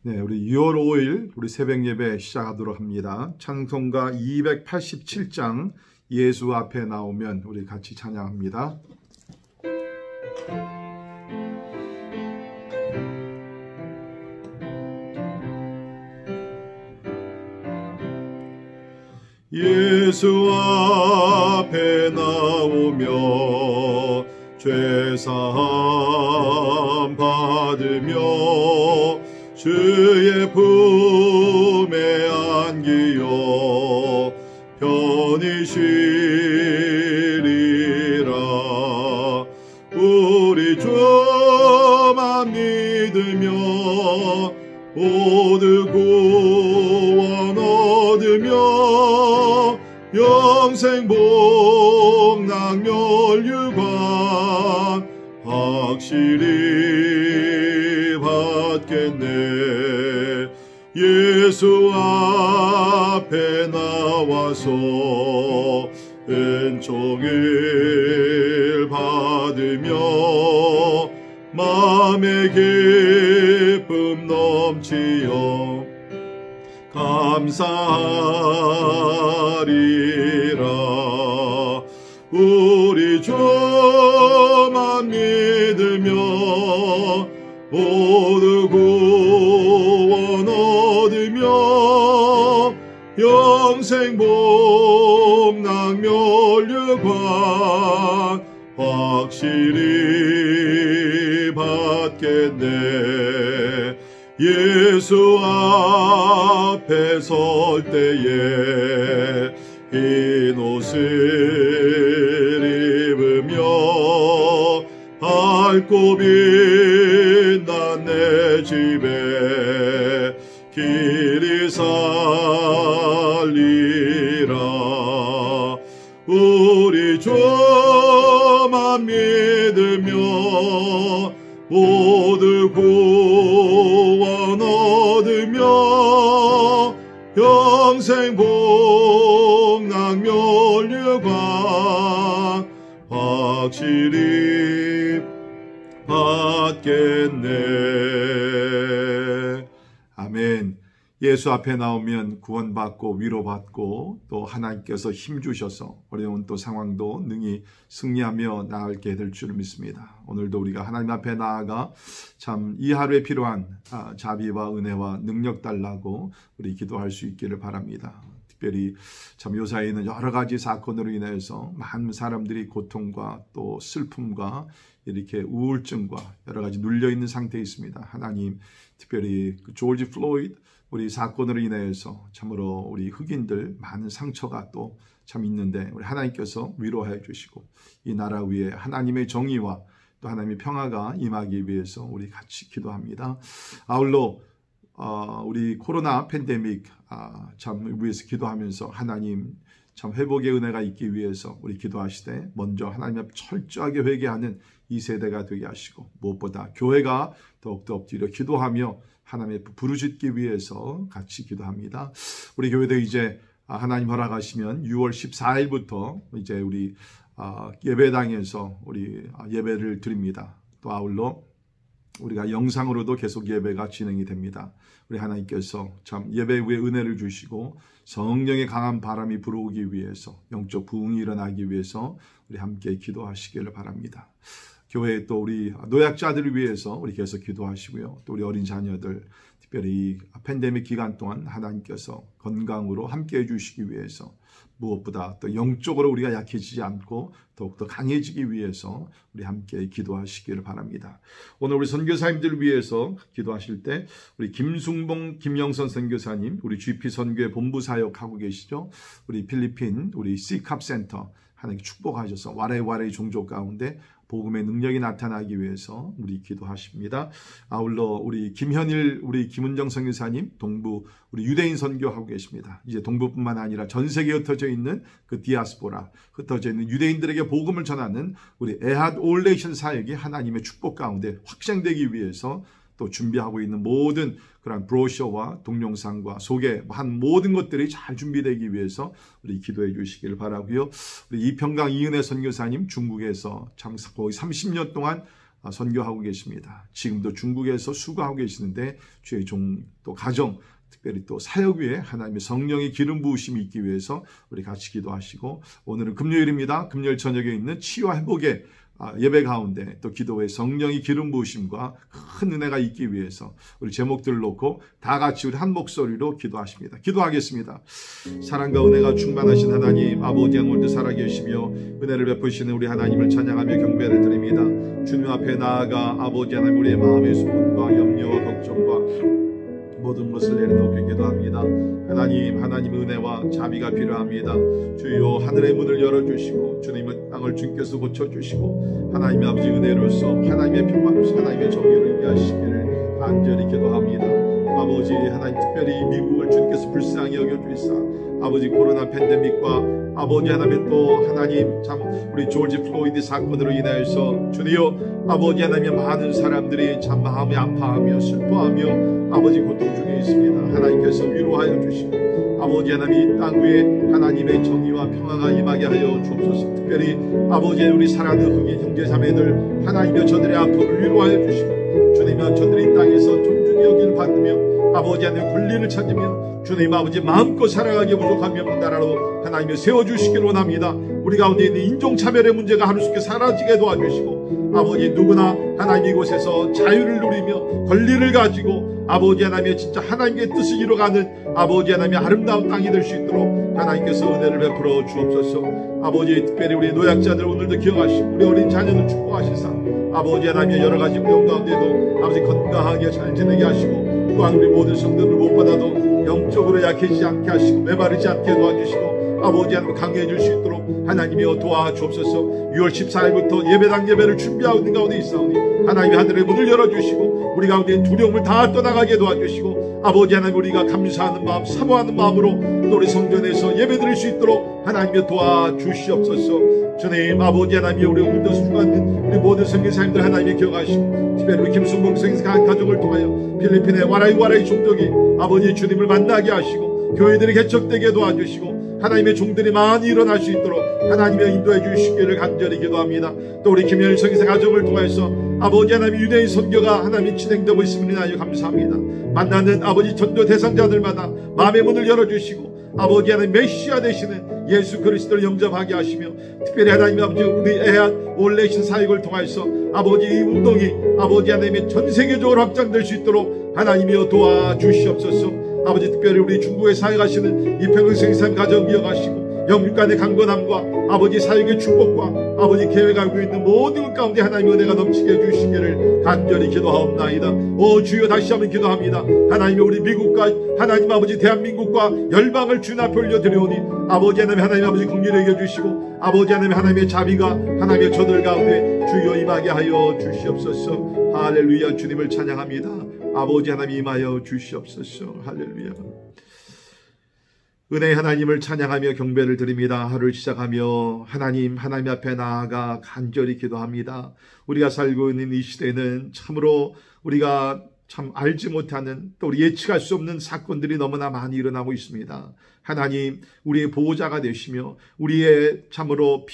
네, 우리 6월 5일 우리 새벽 예배 시작하도록 합니다. 찬송가 287장 예수 앞에 나오면 우리 같이 찬양합니다. 예수 앞에 나오며 죄사함 받으며 주의 품에 안기어 편히 쉬리라. 우리 주만 믿으며 모두 구원 얻으며 영생 복락 멸류관 확실히 받겠네. 예수 앞에 나와서 은총을 받으며 마음의 기쁨 넘치어 감사하리라. 우리 주만 믿으며 모두 구원 얻으며 영생 복락 멸류관 확실히 받겠네. 예수 앞에 설 때에 흰 옷을 입으며 밝고 빛난 내 집에 길이 살리라. 우리 주만 믿으며 모두 구원 얻으며 영생 복락 멸류관 확실히 받겠네. 아멘. 예수 앞에 나오면 구원받고 위로받고 또 하나님께서 힘주셔서 어려운 또 상황도 능히 승리하며 나아가게 될 줄 믿습니다. 오늘도 우리가 하나님 앞에 나아가 참 이 하루에 필요한 자비와 은혜와 능력 달라고 우리 기도할 수 있기를 바랍니다. 특별히 참 요사이는 여러 가지 사건으로 인해서 많은 사람들이 고통과 또 슬픔과 이렇게 우울증과 여러 가지 눌려있는 상태에 있습니다. 하나님, 특별히 조지 플로이드 우리 사건으로 인해서 참으로 우리 흑인들 많은 상처가 또 참 있는데 우리 하나님께서 위로해 주시고 이 나라 위에 하나님의 정의와 또 하나님의 평화가 임하기 위해서 우리 같이 기도합니다. 아울러 우리 코로나 팬데믹 참 위해서 기도하면서 하나님 참 회복의 은혜가 있기 위해서 우리 기도하시되 먼저 하나님 앞 철저하게 회개하는 이 세대가 되게 하시고 무엇보다 교회가 더욱더 엎드려 기도하며 하나님의 부르짖기 위해서 같이 기도합니다. 우리 교회도 이제 하나님 허락하시면 6월 14일부터 이제 우리 예배당에서 우리 예배를 드립니다. 또 아울러 우리가 영상으로도 계속 예배가 진행이 됩니다. 우리 하나님께서 참 예배 위에 은혜를 주시고 성령의 강한 바람이 불어오기 위해서 영적 부흥이 일어나기 위해서 우리 함께 기도하시기를 바랍니다. 교회에 또 우리 노약자들을 위해서 우리 계속 기도하시고요. 또 우리 어린 자녀들 특별히 팬데믹 기간 동안 하나님께서 건강으로 함께 해주시기 위해서 무엇보다 또 영적으로 우리가 약해지지 않고 더욱더 강해지기 위해서 우리 함께 기도하시기를 바랍니다. 오늘 우리 선교사님들을 위해서 기도하실 때 우리 김승봉, 김영선 선교사님 우리 GP 선교회 본부 사역하고 계시죠. 우리 필리핀 우리 C컵 센터 하나님께 축복하셔서 와레와레 종족 가운데 복음의 능력이 나타나기 위해서 우리 기도하십니다. 아울러 우리 김현일, 우리 김은정 선교사님 동부 우리 유대인 선교하고 계십니다. 이제 동부뿐만 아니라 전 세계에 흩어져 있는 그 디아스포라, 흩어져 있는 유대인들에게 복음을 전하는 우리 에핫 올레이션 사역이 하나님의 축복 가운데 확장되기 위해서 또 준비하고 있는 모든 그런 브로셔와 동영상과 소개한 모든 것들이 잘 준비되기 위해서 우리 기도해 주시기를 바라고요. 우리 이평강 이은혜 선교사님 중국에서 참 거의 30년 동안 선교하고 계십니다. 지금도 중국에서 수고하고 계시는데 주의 종 또 가정 특별히 또 사역 위에 하나님의 성령의 기름 부으심이 있기 위해서 우리 같이 기도하시고, 오늘은 금요일입니다. 금요일 저녁에 있는 치유와 회복의 예배 가운데 또 기도에 성령의 기름 부으심과 큰 은혜가 있기 위해서 우리 제목들을 놓고 다 같이 우리 한 목소리로 기도하십니다. 기도하겠습니다. 사랑과 은혜가 충만하신 하나님 아버지, 오늘도 살아계시며 은혜를 베푸시는 우리 하나님을 찬양하며 경배를 드립니다. 주님 앞에 나아가 아버지 하나님, 우리의 마음의 소원과 염려와 걱정과 모든 것을 내려놓게 기도합니다. 하나님 은혜와 자비가 필요합니다. 주여 하늘의 문을 열어주시고 주님의 땅을 주께서 고쳐주시고 하나님의 아버지 은혜로서 하나님의 평화로서 하나님의 정의를 인도하시기를 간절히 기도합니다. 아버지 하나님, 특별히 미국을 주님께서 불쌍히 여겨주시사 아버지 코로나 팬데믹과 아버지 하나님 또 하나님 참 우리 조지 플로이드 사건으로 인하여서 주여 아버지 하나님 많은 사람들이 참 마음이 아파하며 슬퍼하며 아버지 고통 중에 있습니다. 하나님께서 위로하여 주시고 아버지 하나님 이 땅 위에 하나님의 정의와 평화가 임하게 하여 주옵소서. 특별히 아버지 우리 사랑하는 흑인 형제자매들 하나님여 저들의 아픔을 위로하여 주시고 주님여 저들이 땅에서 존중히 여기를 받으며 아버지 하나님 권리를 찾으며 주님 아버지 마음껏 살아가기에 부족한 명나라로 하나님이 세워주시기를 원합니다. 우리 가운데 있는 인종차별의 문제가 하루속히 사라지게 도와주시고 아버지 누구나 하나님 이곳에서 자유를 누리며 권리를 가지고 아버지 하나님의 진짜 하나님의 뜻을 이루어가는 아버지 하나님의 아름다운 땅이 될 수 있도록 하나님께서 은혜를 베풀어 주옵소서. 아버지 특별히 우리 노약자들 오늘도 기억하시고 우리 어린 자녀들 축복하시사 아버지 하나님의 여러가지 병 가운데도 아버지 건강하게 잘 지내게 하시고 또한 우리 모든 성도들 무엇보다도 영적으로 약해지지 않게 하시고 메마르지 않게 도와주시고 아버지 하나님 강해질 수 있도록 하나님이여 도와주옵소서. 6월 14일부터 예배당 예배를 준비하고 있는 가운데 있사오니 하나님의 하늘의 문을 열어주시고 우리 가운데 두려움을 다 떠나가게 도와주시고 아버지 하나님 우리가 감사하는 마음 사모하는 마음으로 또 우리 성전에서 예배드릴 수 있도록 하나님이여 도와주시옵소서. 주님 아버지 하나님이 우리 오늘도 수고하는 우리 모든 선교사님들 하나님이 기억하시고 특별히 우리 김순봉 선교사 가족을 통하여 필리핀의 와라이 종족이 아버지 주님을 만나게 하시고 교회들이 개척되게 도와주시고 하나님의 종들이 많이 일어날 수 있도록 하나님의 인도해 주시기를 간절히 기도합니다. 또 우리 김현일 선교사 가족을 통해서 아버지 하나님 유대인 선교가 하나님이 진행되고 있음을 인하여 감사합니다. 만나는 아버지 전도 대상자들마다 마음의 문을 열어주시고 아버지 하나님 메시아 되시는 예수 그리스도를 영접하게 하시며 특별히 하나님 아버지 우리 애한 올레신 사역을 통해서 아버지 이 운동이 아버지 하나님의 전 세계적으로 확장될 수 있도록 하나님이여 도와주시옵소서. 아버지 특별히 우리 중국에 사역하시는 이평근 선교사님 가정 이어가시고 영육 간의 강건함과 아버지 사역의 축복과 아버지 계획하고 있는 모든 것 가운데 하나님의 은혜가 넘치게 해주시기를 간절히 기도하옵나이다. 오 주여 다시 한번 기도합니다. 하나님이 우리 미국과 하나님 아버지 대한민국과 열방을 주님 앞에 올려드리오니 아버지 하나님 아버지 긍휼히 여겨주시고 아버지 하나님의 자비가 하나님의 저들 가운데 주여 임하게 하여 주시옵소서. 할렐루야. 주님을 찬양합니다. 아버지 하나님 임하여 주시옵소서. 할렐루야. 은혜의 하나님을 찬양하며 경배를 드립니다. 하루를 시작하며 하나님 앞에 나아가 간절히 기도합니다. 우리가 살고 있는 이 시대는 참으로 우리가 참 알지 못하는 또 우리 예측할 수 없는 사건들이 너무나 많이 일어나고 있습니다. 하나님 우리의 보호자가 되시며 우리의 참으로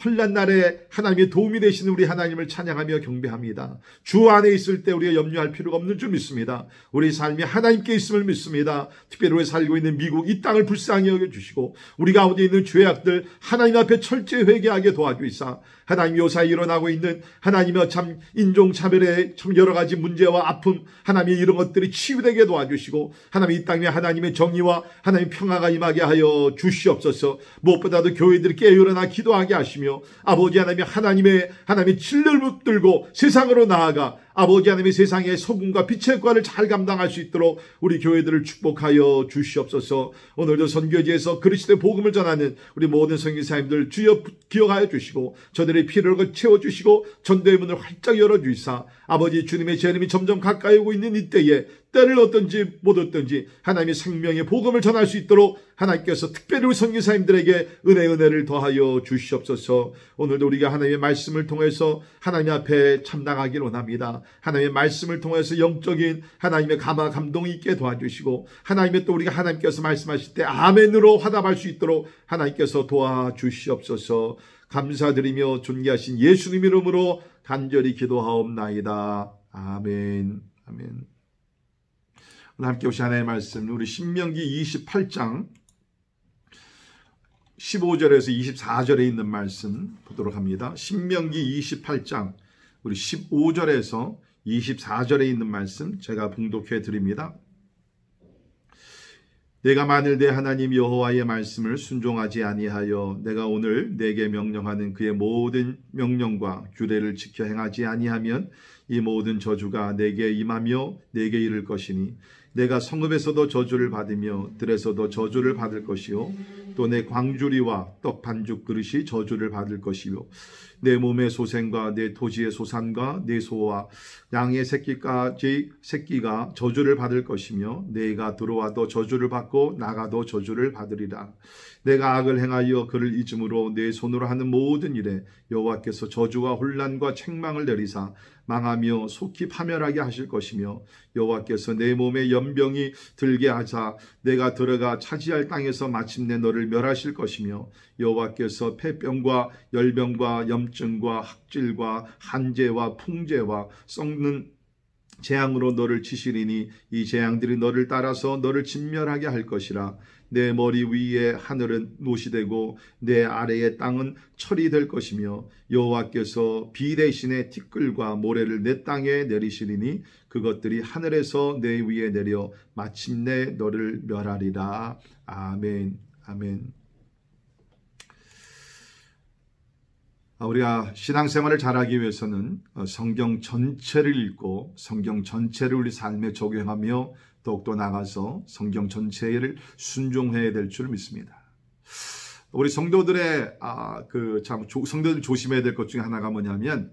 혼란 날에 하나님의 도움이 되시는 우리 하나님을 찬양하며 경배합니다. 주 안에 있을 때 우리가 염려할 필요가 없는 줄 믿습니다. 우리 삶이 하나님께 있음을 믿습니다. 특별히 우리 살고 있는 미국 이 땅을 불쌍히 여겨주시고 우리 가운데 있는 죄악들 하나님 앞에 철저히 회개하게 도와주시사 하나님 요사이 일어나고 있는 하나님의 참 인종차별의 참 여러 가지 문제와 아픔 하나님의 이런 것들이 치유되게 도와주시고 하나님 이 땅에 하나님의 정의와 하나님의 평화가 임하게 하여 주시옵소서. 무엇보다도 교회들이 깨어일어나 기도하게 하시며 아버지 하나님의 진리를 붙들고 세상으로 나아가 아버지 하나님의 세상의 소금과 빛의 역할을 잘 감당할 수 있도록 우리 교회들을 축복하여 주시옵소서. 오늘도 선교지에서 그리스도의 복음을 전하는 우리 모든 선교사님들 주여 기억하여 주시고 저들의 필요를 채워주시고 전도의 문을 활짝 열어주시사 아버지 주님의 재림이 점점 가까이 오고 있는 이때에 때를 얻든지 못 얻든지 하나님의 생명의 복음을 전할 수 있도록 하나님께서 특별히 우리 선교사님들에게 은혜를 더하여 주시옵소서. 오늘도 우리가 하나님의 말씀을 통해서 하나님 앞에 참나가기를 원합니다. 하나님의 말씀을 통해서 영적인 하나님의 감동이 있게 도와주시고 하나님의 또 우리가 하나님께서 말씀하실 때 아멘으로 화답할 수 있도록 하나님께서 도와주시옵소서. 감사드리며 존귀하신 예수님 이름으로 간절히 기도하옵나이다. 아멘. 아멘. 오늘 함께 오신 하나님의 말씀, 우리 신명기 28장 15절에서 24절에 있는 말씀 보도록 합니다. 신명기 28장 우리 15절에서 24절에 있는 말씀 제가 봉독해 드립니다. 내가 만일 내 하나님 여호와의 말씀을 순종하지 아니하여 내가 오늘 내게 명령하는 그의 모든 명령과 규례를 지켜 행하지 아니하면 이 모든 저주가 내게 임하며 내게 이를 것이니 내가 성읍에서도 저주를 받으며 들에서도 저주를 받을 것이요 또 내 광주리와 떡 반죽 그릇이 저주를 받을 것이요 내 몸의 소생과 내 토지의 소산과 내 소와 양의 새끼가 저주를 받을 것이며 내가 들어와도 저주를 받고 나가도 저주를 받으리라. 내가 악을 행하여 그를 잊음으로 내 손으로 하는 모든 일에 여호와께서 저주와 혼란과 책망을 내리사 망하며 속히 파멸하게 하실 것이며 여호와께서 내 몸에 연병이 들게 하사 내가 들어가 차지할 땅에서 마침내 너를 멸하실 것이며 여호와께서 폐병과 열병과 염증과 학질과 한재와 풍재와 썩는 재앙으로 너를 치시리니 이 재앙들이 너를 따라서 너를 진멸하게 할 것이라. 내 머리 위에 하늘은 못이 되고 내 아래의 땅은 철이 될 것이며 여호와께서 비 대신에 티끌과 모래를 내 땅에 내리시리니 그것들이 하늘에서 내 위에 내려 마침내 너를 멸하리라. 아멘. 아멘. 우리가 신앙생활을 잘하기 위해서는 성경 전체를 읽고 성경 전체를 우리 삶에 적용하며 더욱더 나가서 성경 전체를 순종해야 될 줄 믿습니다. 우리 성도들의 성도들 조심해야 될 것 중에 하나가 뭐냐면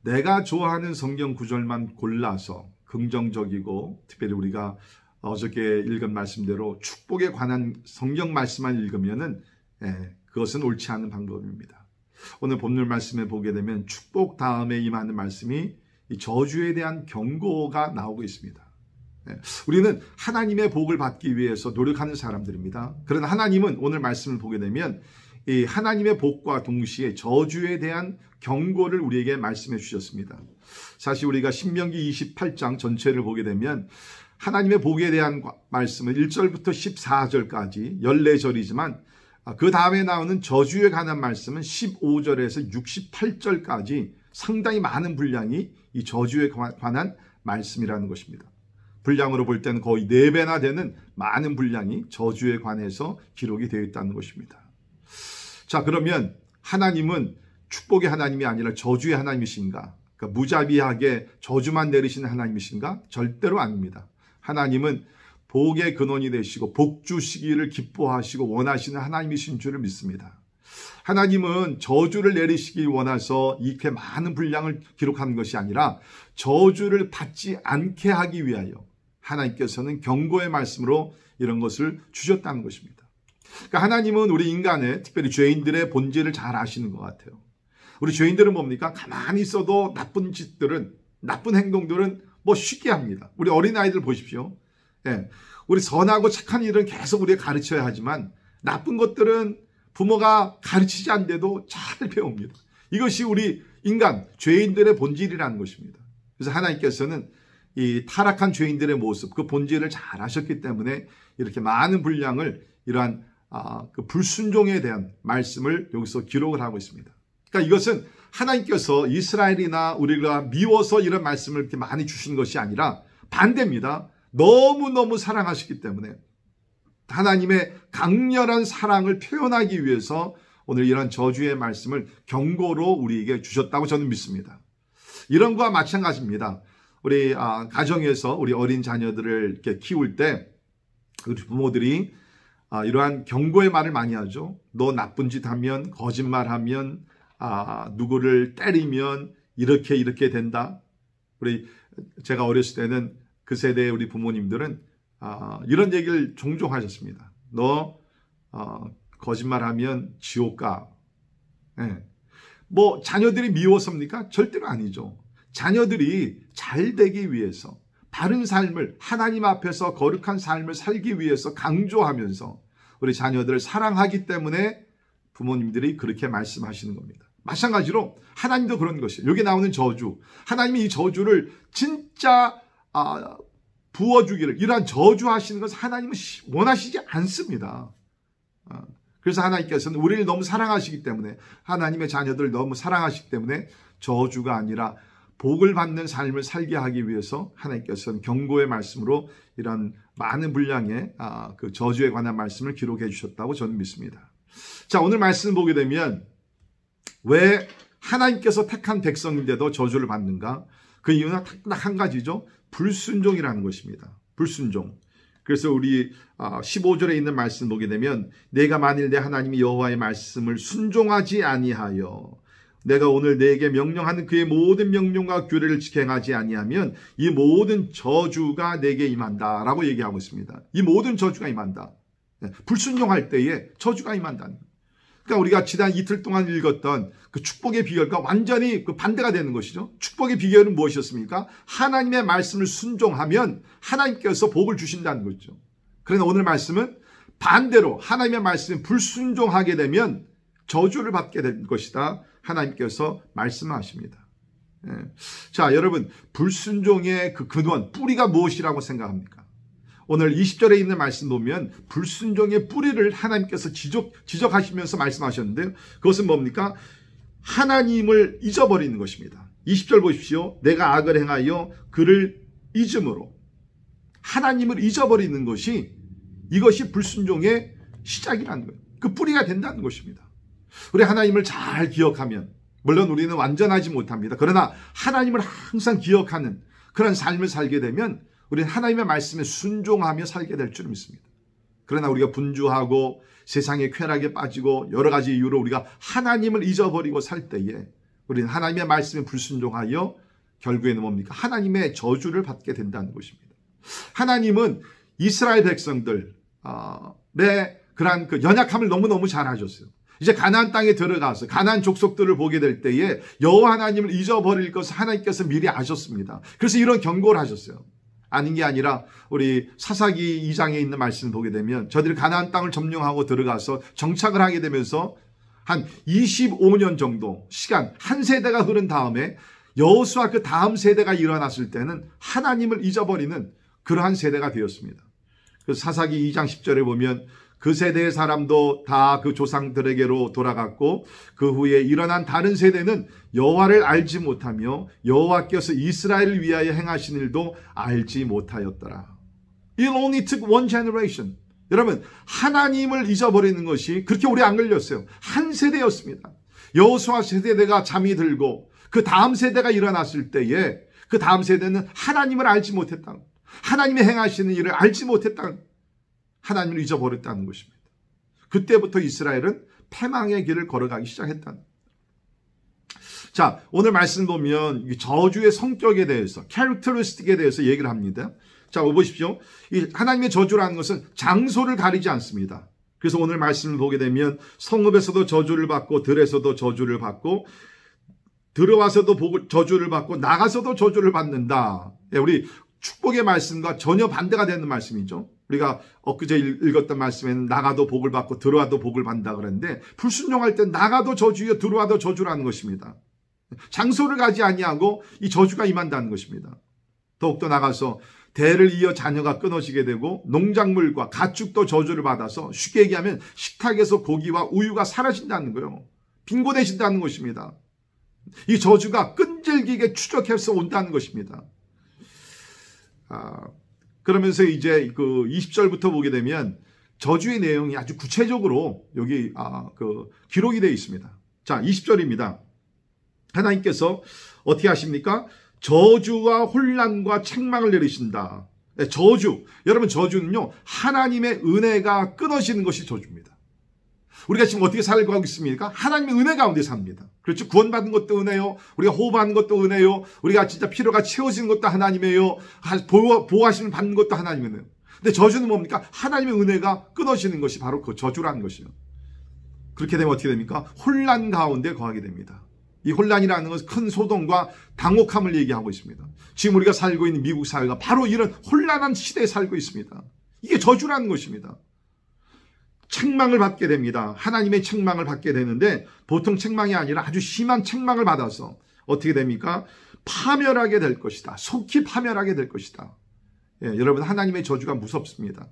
내가 좋아하는 성경 구절만 골라서 긍정적이고 특별히 우리가 어저께 읽은 말씀대로 축복에 관한 성경 말씀만 읽으면은 그것은 옳지 않은 방법입니다. 오늘 본문 말씀에 보게 되면 축복 다음에 임하는 말씀이 이 저주에 대한 경고가 나오고 있습니다. 우리는 하나님의 복을 받기 위해서 노력하는 사람들입니다. 그러나 하나님은 오늘 말씀을 보게 되면 이 하나님의 복과 동시에 저주에 대한 경고를 우리에게 말씀해 주셨습니다. 사실 우리가 신명기 28장 전체를 보게 되면 하나님의 복에 대한 말씀은 1절부터 14절까지 14절이지만 그 다음에 나오는 저주에 관한 말씀은 15절에서 68절까지 상당히 많은 분량이 이 저주에 관한 말씀이라는 것입니다. 분량으로 볼 때는 거의 4배나 되는 많은 분량이 저주에 관해서 기록이 되어 있다는 것입니다. 자, 그러면 하나님은 축복의 하나님이 아니라 저주의 하나님이신가? 그러니까 무자비하게 저주만 내리시는 하나님이신가? 절대로 아닙니다. 하나님은 복의 근원이 되시고 복 주시기를 기뻐하시고 원하시는 하나님이신 줄을 믿습니다. 하나님은 저주를 내리시기 원해서 이렇게 많은 분량을 기록하는 것이 아니라 저주를 받지 않게 하기 위하여 하나님께서는 경고의 말씀으로 이런 것을 주셨다는 것입니다. 그러니까 하나님은 우리 인간의 특별히 죄인들의 본질을 잘 아시는 것 같아요. 우리 죄인들은 뭡니까? 가만히 있어도 나쁜 짓들은 나쁜 행동들은 쉽게 합니다. 우리 어린아이들 보십시오. 우리 선하고 착한 일은 계속 우리가 가르쳐야 하지만 나쁜 것들은 부모가 가르치지 않는데도 잘 배웁니다. 이것이 우리 인간, 죄인들의 본질이라는 것입니다. 그래서 하나님께서는 이 타락한 죄인들의 모습, 그 본질을 잘 아셨기 때문에 이렇게 많은 분량을 이러한 그 불순종에 대한 말씀을 여기서 기록을 하고 있습니다. 그러니까 이것은 하나님께서 이스라엘이나 우리가 미워서 이런 말씀을 이렇게 많이 주신 것이 아니라 반대입니다. 너무너무 사랑하시기 때문에 하나님의 강렬한 사랑을 표현하기 위해서 오늘 이런 저주의 말씀을 경고로 우리에게 주셨다고 저는 믿습니다. 이런 거와 마찬가지입니다. 우리 가정에서 우리 어린 자녀들을 이렇게 키울 때 우리 부모들이 이러한 경고의 말을 많이 하죠. 너 나쁜 짓 하면, 거짓말하면, 누구를 때리면 이렇게 된다. 제가 어렸을 때는 그 세대의 우리 부모님들은 이런 얘기를 종종 하셨습니다. 너 거짓말하면 지옥 가. 자녀들이 미워서입니까? 절대로 아니죠. 자녀들이 잘 되기 위해서 바른 삶을 하나님 앞에서 거룩한 삶을 살기 위해서 강조하면서 우리 자녀들을 사랑하기 때문에 부모님들이 그렇게 말씀하시는 겁니다. 마찬가지로 하나님도 그런 것이에요. 여기 나오는 저주, 하나님이 이 저주를 진짜 부어주기를, 이러한 저주하시는 것을 하나님은 원하시지 않습니다. 그래서 하나님께서는 우리를 너무 사랑하시기 때문에, 하나님의 자녀들을 너무 사랑하시기 때문에 저주가 아니라 복을 받는 삶을 살게 하기 위해서 하나님께서는 경고의 말씀으로 이런 많은 분량의 그 저주에 관한 말씀을 기록해 주셨다고 저는 믿습니다. 자, 오늘 말씀을 보게 되면 왜 하나님께서 택한 백성인데도 저주를 받는가? 그 이유는 딱 한 가지죠. 불순종이라는 것입니다. 불순종. 그래서 우리 15절에 있는 말씀 보게 되면 내가 만일 내 하나님 여호와의 말씀을 순종하지 아니하여 내가 오늘 내게 명령하는 그의 모든 명령과 규례를 행하지 아니하면 이 모든 저주가 내게 임한다 라고 얘기하고 있습니다. 이 모든 저주가 임한다. 불순종할 때에 저주가 임한다는 거예요. 그러니까 우리가 지난 이틀 동안 읽었던 그 축복의 비결과 완전히 그 반대가 되는 것이죠. 축복의 비결은 무엇이었습니까? 하나님의 말씀을 순종하면 하나님께서 복을 주신다는 거죠. 그러나 오늘 말씀은 반대로 하나님의 말씀에 불순종하게 되면 저주를 받게 될 것이다. 하나님께서 말씀하십니다. 자, 여러분, 불순종의 그 근원, 뿌리가 무엇이라고 생각합니까? 오늘 20절에 있는 말씀 보면 불순종의 뿌리를 하나님께서 지적하시면서 말씀하셨는데요. 그것은 뭡니까? 하나님을 잊어버리는 것입니다. 20절 보십시오. 내가 악을 행하여 그를 잊음으로. 하나님을 잊어버리는 것이, 이것이 불순종의 시작이라는 거예요. 그 뿌리가 된다는 것입니다. 우리 하나님을 잘 기억하면, 물론 우리는 완전하지 못합니다. 그러나 하나님을 항상 기억하는 그런 삶을 살게 되면 우리는 하나님의 말씀에 순종하며 살게 될 줄 믿습니다. 그러나 우리가 분주하고 세상의 쾌락에 빠지고 여러 가지 이유로 우리가 하나님을 잊어버리고 살 때에 우리는 하나님의 말씀에 불순종하여 결국에는 뭡니까? 하나님의 저주를 받게 된다는 것입니다. 하나님은 이스라엘 백성들의 그러한 그 연약함을 너무너무 잘 아셨어요. 이제 가나안 땅에 들어가서 가나안 족속들을 보게 될 때에 여호와 하나님을 잊어버릴 것을 하나님께서 미리 아셨습니다. 그래서 이런 경고를 하셨어요. 아닌 게 아니라 우리 사사기 2장에 있는 말씀을 보게 되면 저들이 가나안 땅을 점령하고 들어가서 정착을 하게 되면서 한 25년 정도 시간, 한 세대가 흐른 다음에 여호수아 그 다음 세대가 일어났을 때는 하나님을 잊어버리는 그러한 세대가 되었습니다. 그래서 사사기 2장 10절에 보면 그 세대의 사람도 다 그 조상들에게로 돌아갔고 그 후에 일어난 다른 세대는 여호와를 알지 못하며 여호와께서 이스라엘을 위하여 행하신 일도 알지 못하였더라. It only took one generation. 여러분, 하나님을 잊어버리는 것이 그렇게 오래 안 걸렸어요. 한 세대였습니다. 여호수아 세대가 잠이 들고 그 다음 세대가 일어났을 때에 그 다음 세대는 하나님을 알지 못했다. 하나님이 행하시는 일을 알지 못했다. 하나님을 잊어버렸다는 것입니다. 그때부터 이스라엘은 패망의 길을 걸어가기 시작했다는 겁니다. 자, 오늘 말씀 보면 저주의 성격에 대해서, 캐릭터리스틱에 대해서 얘기를 합니다. 자, 보십시오. 이 하나님의 저주라는 것은 장소를 가리지 않습니다. 그래서 오늘 말씀을 보게 되면 성읍에서도 저주를 받고 들에서도 저주를 받고 들어와서도 저주를 받고 나가서도 저주를 받는다. 우리 축복의 말씀과 전혀 반대가 되는 말씀이죠. 우리가 엊그제 읽었던 말씀에는 나가도 복을 받고 들어와도 복을 받는다 그랬는데 불순종할 때 나가도 저주여 들어와도 저주라는 것입니다. 장소를 가지 아니하고 이 저주가 임한다는 것입니다. 더욱더 나가서 대를 이어 자녀가 끊어지게 되고 농작물과 가축도 저주를 받아서 쉽게 얘기하면 식탁에서 고기와 우유가 사라진다는 거예요. 빈곤해진다는 것입니다. 이 저주가 끈질기게 추적해서 온다는 것입니다. 그러면서 이제 그 20절부터 보게 되면 저주의 내용이 아주 구체적으로 여기 기록이 되어 있습니다. 자, 20절입니다. 하나님께서 어떻게 하십니까? 저주와 혼란과 책망을 내리신다. 저주. 여러분, 저주는요, 하나님의 은혜가 끊어지는 것이 저주입니다. 우리가 지금 어떻게 살고 있습니까? 하나님의 은혜 가운데 삽니다. 그렇죠? 구원받은 것도 은혜요. 우리가 호흡하는 것도 은혜요. 우리가 진짜 필요가 채워지는 것도 하나님이에요. 보호하시는 받는 것도 하나님이에요. 근데 저주는 뭡니까? 하나님의 은혜가 끊어지는 것이 바로 그 저주라는 것이에요. 그렇게 되면 어떻게 됩니까? 혼란 가운데 거하게 됩니다. 이 혼란이라는 것은 큰 소동과 당혹함을 얘기하고 있습니다. 지금 우리가 살고 있는 미국 사회가 바로 이런 혼란한 시대에 살고 있습니다. 이게 저주라는 것입니다. 책망을 받게 됩니다. 하나님의 책망을 받게 되는데 보통 책망이 아니라 아주 심한 책망을 받아서 어떻게 됩니까? 파멸하게 될 것이다. 속히 파멸하게 될 것이다. 예, 여러분 하나님의 저주가 무섭습니다.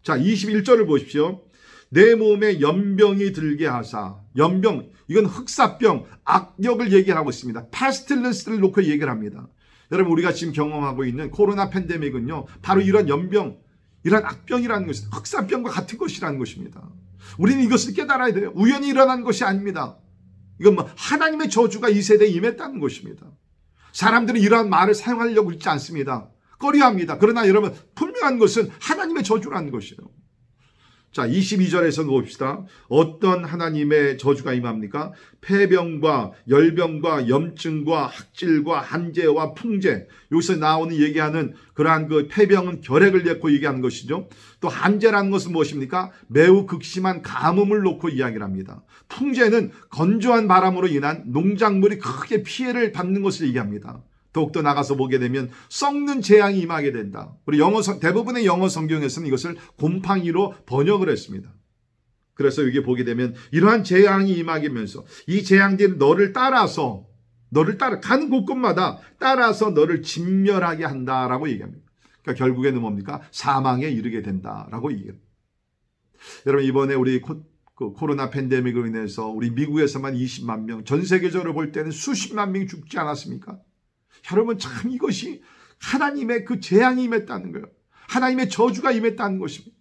자, 21절을 보십시오. 내 몸에 연병이 들게 하사. 연병, 이건 흑사병, 악력을 얘기하고 있습니다. 패스틸런스를 놓고 얘기를 합니다. 여러분 우리가 지금 경험하고 있는 코로나 팬데믹은요, 바로 이런 연병, 이런 악병이라는 것은 흑사병과 같은 것이라는 것입니다. 우리는 이것을 깨달아야 돼요. 우연히 일어난 것이 아닙니다. 이건 뭐 하나님의 저주가 이 세대에 임했다는 것입니다. 사람들은 이러한 말을 사용하려고 있지 않습니다. 꺼려합니다. 그러나 여러분 분명한 것은 하나님의 저주라는 것이에요. 자, 22절에서 봅시다. 어떤 하나님의 저주가 임합니까? 폐병과 열병과 염증과 학질과 한재와 풍재. 여기서 나오는 얘기하는 그러한 그 폐병은 결핵을 놓고 얘기하는 것이죠. 또 한재라는 것은 무엇입니까? 매우 극심한 가뭄을 놓고 이야기를 합니다. 풍재는 건조한 바람으로 인한 농작물이 크게 피해를 받는 것을 얘기합니다. 더욱더 나가서 보게 되면 썩는 재앙이 임하게 된다. 우리 대부분의 영어 성경에서는 이것을 곰팡이로 번역을 했습니다. 그래서 여기 보게 되면 이러한 재앙이 임하면서 이 재앙들이 너를 가는 곳곳마다 따라서 너를 진멸하게 한다라고 얘기합니다. 그러니까 결국에는 뭡니까? 사망에 이르게 된다라고 얘기합니다. 여러분 이번에 우리 코로나 팬데믹으로 인해서 우리 미국에서만 20만 명, 전 세계적으로 볼 때는 수십만 명이 죽지 않았습니까? 여러분 참 이것이 하나님의 그 재앙이 임했다는 거예요. 하나님의 저주가 임했다는 것입니다.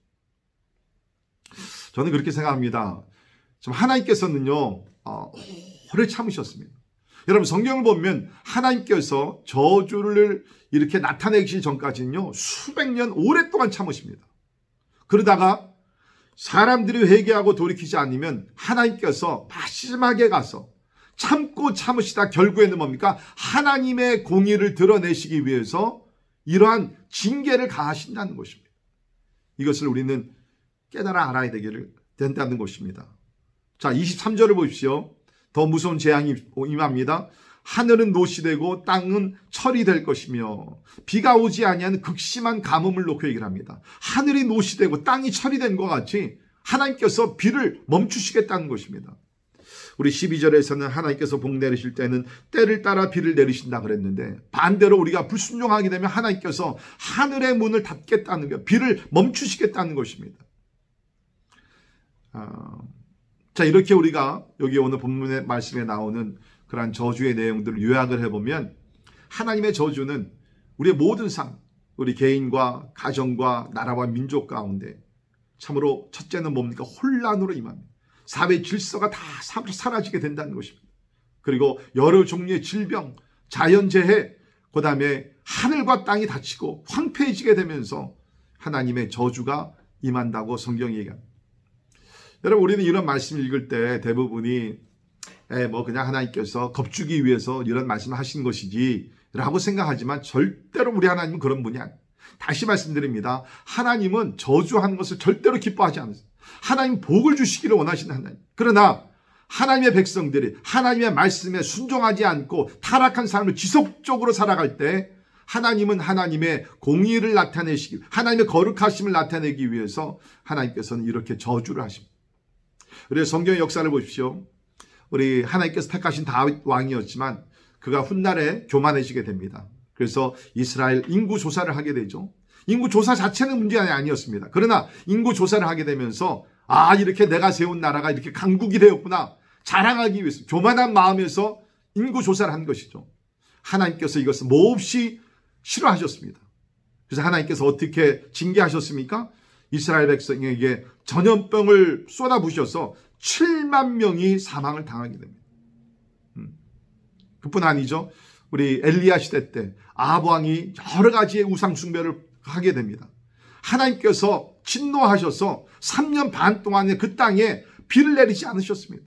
저는 그렇게 생각합니다. 지금 하나님께서는요 오래 참으셨습니다. 여러분 성경을 보면 하나님께서 저주를 이렇게 나타내기 전까지는요 수백 년 오랫동안 참으십니다. 그러다가 사람들이 회개하고 돌이키지 않으면 하나님께서 마지막에 가서 참고 참으시다 결국에는 뭡니까? 하나님의 공의를 드러내시기 위해서 이러한 징계를 가하신다는 것입니다. 이것을 우리는 깨달아 알아야 된다는 것입니다. 자, 23절을 보십시오. 더 무서운 재앙이 임합니다. 하늘은 노시되고 땅은 철이 될 것이며 비가 오지 아니하는 극심한 가뭄을 놓고 얘기를 합니다. 하늘이 노시되고 땅이 철이 된 것 같이 하나님께서 비를 멈추시겠다는 것입니다. 우리 12절에서는 하나님께서 복 내리실 때는 때를 따라 비를 내리신다 그랬는데 반대로 우리가 불순종하게 되면 하나님께서 하늘의 문을 닫겠다는 거예요. 비를 멈추시겠다는 것입니다. 자, 이렇게 우리가 여기 오늘 본문의 말씀에 나오는 그러한 저주의 내용들을 요약을 해보면 하나님의 저주는 우리의 모든 삶, 우리 개인과 가정과 나라와 민족 가운데 참으로 첫째는 뭡니까? 혼란으로 임합니다. 사회 질서가 다 사라지게 된다는 것입니다. 그리고 여러 종류의 질병, 자연재해, 그 다음에 하늘과 땅이 닫히고 황폐해지게 되면서 하나님의 저주가 임한다고 성경이 얘기합니다. 여러분 우리는 이런 말씀을 읽을 때 대부분이 그냥 하나님께서 겁주기 위해서 이런 말씀을 하신 것이지 라고 생각하지만 절대로 우리 하나님은 그런 분이 아니에요. 다시 말씀드립니다. 하나님은 저주하는 것을 절대로 기뻐하지 않으세요. 하나님 복을 주시기를 원하시는 하나님. 그러나 하나님의 백성들이 하나님의 말씀에 순종하지 않고 타락한 삶을 지속적으로 살아갈 때 하나님은 하나님의 공의를 나타내시기, 하나님의 거룩하심을 나타내기 위해서 하나님께서는 이렇게 저주를 하십니다. 우리 성경의 역사를 보십시오. 우리 하나님께서 택하신 다윗 왕이었지만 그가 훗날에 교만해지게 됩니다. 그래서 이스라엘 인구 조사를 하게 되죠. 인구 조사 자체는 문제가 아니었습니다. 그러나 인구 조사를 하게 되면서 이렇게 내가 세운 나라가 이렇게 강국이 되었구나 자랑하기 위해서 교만한 마음에서 인구 조사를 한 것이죠. 하나님께서 이것을 몹시 싫어하셨습니다. 그래서 하나님께서 어떻게 징계하셨습니까? 이스라엘 백성에게 전염병을 쏟아부으셔서 7만 명이 사망을 당하게 됩니다. 그뿐 아니죠. 우리 엘리야 시대 때 아합 왕이 여러 가지의 우상 숭배를 하게 됩니다. 하나님께서 진노하셔서 3년 반 동안에 그 땅에 비를 내리지 않으셨습니다.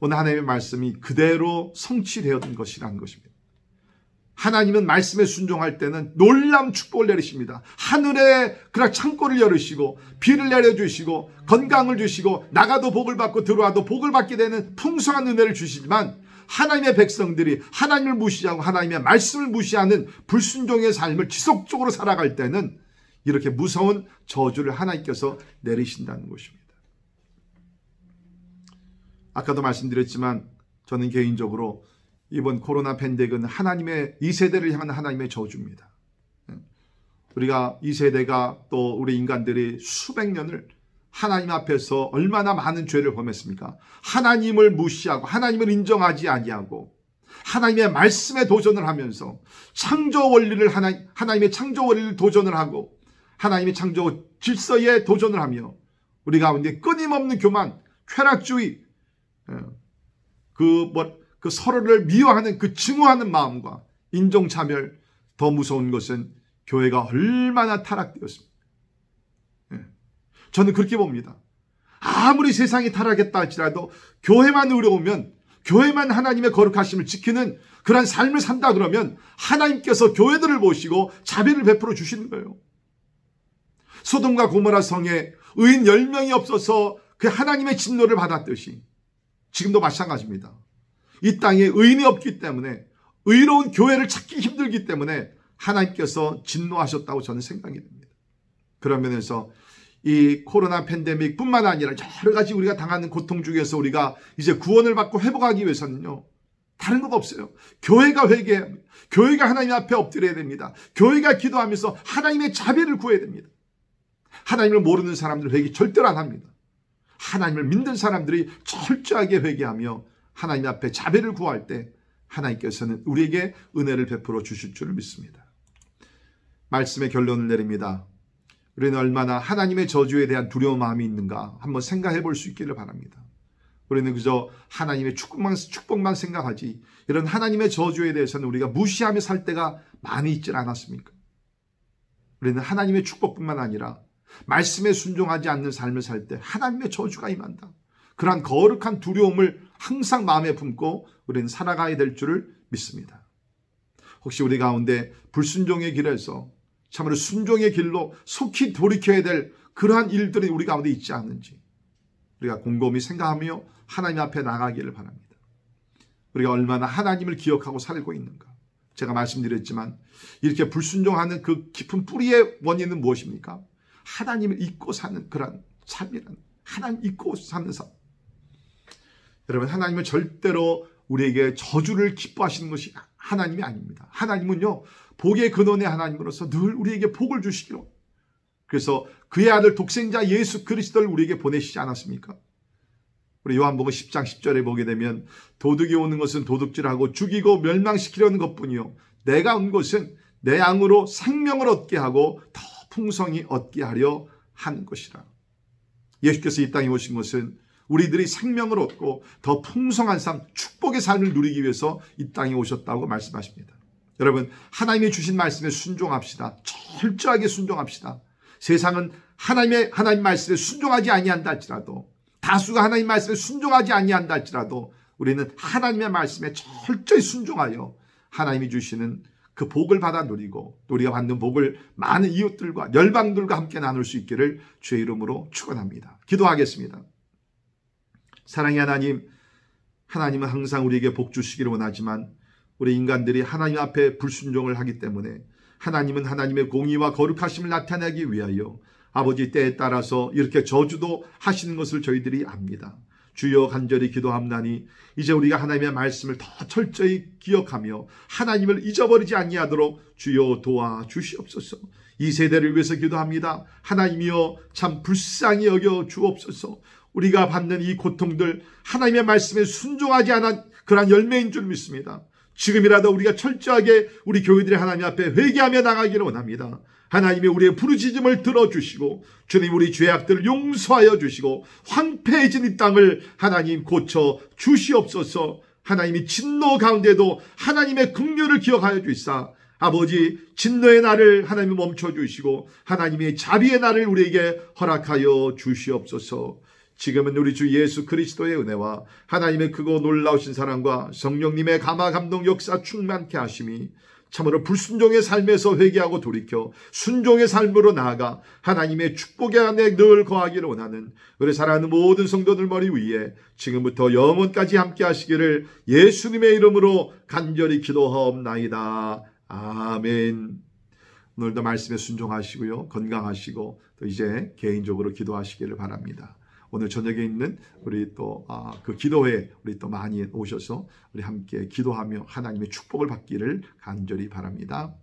오늘 하나님의 말씀이 그대로 성취되었던 것이라는 것입니다. 하나님은 말씀에 순종할 때는 놀라운 축복을 내리십니다. 하늘에 그냥 창고를 열으시고 비를 내려주시고 건강을 주시고 나가도 복을 받고 들어와도 복을 받게 되는 풍성한 은혜를 주시지만 하나님의 백성들이 하나님을 무시하고 하나님의 말씀을 무시하는 불순종의 삶을 지속적으로 살아갈 때는 이렇게 무서운 저주를 하나님께서 내리신다는 것입니다. 아까도 말씀드렸지만 저는 개인적으로 이번 코로나 팬데믹은 이 세대를 향한 하나님의 저주입니다. 우리가 이 세대가 또 우리 인간들이 수백 년을 하나님 앞에서 얼마나 많은 죄를 범했습니까? 하나님을 무시하고 하나님을 인정하지 아니하고 하나님의 말씀에 도전을 하면서 하나님의 창조 원리를 도전을 하고 하나님의 창조 질서에 도전을 하며 우리 가운데 끊임없는 교만, 쾌락주의, 그 서로를 미워하는 그 증오하는 마음과 인종차별, 더 무서운 것은 교회가 얼마나 타락되었습니까? 저는 그렇게 봅니다. 아무리 세상이 타락했다 할지라도 교회만 의로우면, 교회만 하나님의 거룩하심을 지키는 그런 삶을 산다 그러면 하나님께서 교회들을 보시고 자비를 베풀어 주시는 거예요. 소돔과 고모라 성에 의인 10명이 없어서 그 하나님의 진노를 받았듯이 지금도 마찬가지입니다. 이 땅에 의인이 없기 때문에, 의로운 교회를 찾기 힘들기 때문에 하나님께서 진노하셨다고 저는 생각이 됩니다. 그런 면에서 이 코로나 팬데믹 뿐만 아니라 여러 가지 우리가 당하는 고통 중에서 우리가 이제 구원을 받고 회복하기 위해서는요, 다른 것 없어요. 교회가 회개해야 합니다. 교회가 하나님 앞에 엎드려야 됩니다. 교회가 기도하면서 하나님의 자비를 구해야 됩니다. 하나님을 모르는 사람들 회개 절대로 안 합니다. 하나님을 믿는 사람들이 철저하게 회개하며 하나님 앞에 자비를 구할 때 하나님께서는 우리에게 은혜를 베풀어 주실 줄을 믿습니다. 말씀의 결론을 내립니다. 우리는 얼마나 하나님의 저주에 대한 두려운 마음이 있는가 한번 생각해 볼 수 있기를 바랍니다. 우리는 그저 하나님의 축복만 생각하지 이런 하나님의 저주에 대해서는 우리가 무시하며 살 때가 많이 있지 않았습니까? 우리는 하나님의 축복뿐만 아니라 말씀에 순종하지 않는 삶을 살 때 하나님의 저주가 임한다. 그러한 거룩한 두려움을 항상 마음에 품고 우리는 살아가야 될 줄을 믿습니다. 혹시 우리 가운데 불순종의 길에서 참으로 순종의 길로 속히 돌이켜야 될 그러한 일들이 우리 가운데 있지 않은지 우리가 곰곰이 생각하며 하나님 앞에 나가기를 바랍니다. 우리가 얼마나 하나님을 기억하고 살고 있는가. 제가 말씀드렸지만 이렇게 불순종하는 그 깊은 뿌리의 원인은 무엇입니까? 하나님을 잊고 사는 그런 삶이란, 하나님 잊고 사는 삶. 여러분, 하나님은 절대로 우리에게 저주를 기뻐하시는 것이 하나님이 아닙니다. 하나님은요, 복의 근원의 하나님으로서 늘 우리에게 복을 주시기로, 그래서 그의 아들 독생자 예수 그리스도를 우리에게 보내시지 않았습니까? 우리 요한복음 10장 10절에 보게 되면 도둑이 오는 것은 도둑질하고 죽이고 멸망시키려는 것뿐이요 내가 온 것은 내 양으로 생명을 얻게 하고 더 풍성히 얻게 하려 하는 것이라. 예수께서 이 땅에 오신 것은 우리들이 생명을 얻고 더 풍성한 삶, 축복의 삶을 누리기 위해서 이 땅에 오셨다고 말씀하십니다. 여러분, 하나님이 주신 말씀에 순종합시다. 철저하게 순종합시다. 세상은 하나님 말씀에 순종하지 아니한다 할지라도, 다수가 하나님 말씀에 순종하지 아니한다 할지라도 우리는 하나님의 말씀에 철저히 순종하여 하나님이 주시는 그 복을 받아 누리고 우리가 받는 복을 많은 이웃들과 열방들과 함께 나눌 수 있기를 주의 이름으로 축원합니다. 기도하겠습니다. 사랑의 하나님, 하나님은 항상 우리에게 복 주시기를 원하지만 우리 인간들이 하나님 앞에 불순종을 하기 때문에 하나님은 하나님의 공의와 거룩하심을 나타내기 위하여 아버지 때에 따라서 이렇게 저주도 하시는 것을 저희들이 압니다. 주여, 간절히 기도함나니 이제 우리가 하나님의 말씀을 더 철저히 기억하며 하나님을 잊어버리지 아니하도록 주여 도와주시옵소서. 이 세대를 위해서 기도합니다. 하나님이여, 참 불쌍히 여겨 주옵소서. 우리가 받는 이 고통들 하나님의 말씀에 순종하지 않은 그러한 열매인 줄 믿습니다. 지금이라도 우리가 철저하게 우리 교회들이 하나님 앞에 회개하며 나가기를 원합니다. 하나님이 우리의 부르짖음을 들어주시고 주님, 우리 죄악들을 용서하여 주시고 황폐해진 이 땅을 하나님 고쳐 주시옵소서. 하나님이 진노 가운데도 하나님의 긍휼을 기억하여 주시사 아버지, 진노의 날을 하나님이 멈춰주시고 하나님의 자비의 날을 우리에게 허락하여 주시옵소서. 지금은 우리 주 예수 그리스도의 은혜와 하나님의 크고 놀라우신 사랑과 성령님의 감화 감동 역사 충만케 하심이 참으로 불순종의 삶에서 회개하고 돌이켜 순종의 삶으로 나아가 하나님의 축복의 안에 늘 거하기를 원하는 우리 사랑하는 모든 성도들 머리 위에 지금부터 영원까지 함께 하시기를 예수님의 이름으로 간절히 기도하옵나이다. 아멘. 오늘도 말씀에 순종하시고요, 건강하시고 또 이제 개인적으로 기도하시기를 바랍니다. 오늘 저녁에 있는 우리 또 그 기도회에 우리 또 많이 오셔서 우리 함께 기도하며 하나님의 축복을 받기를 간절히 바랍니다.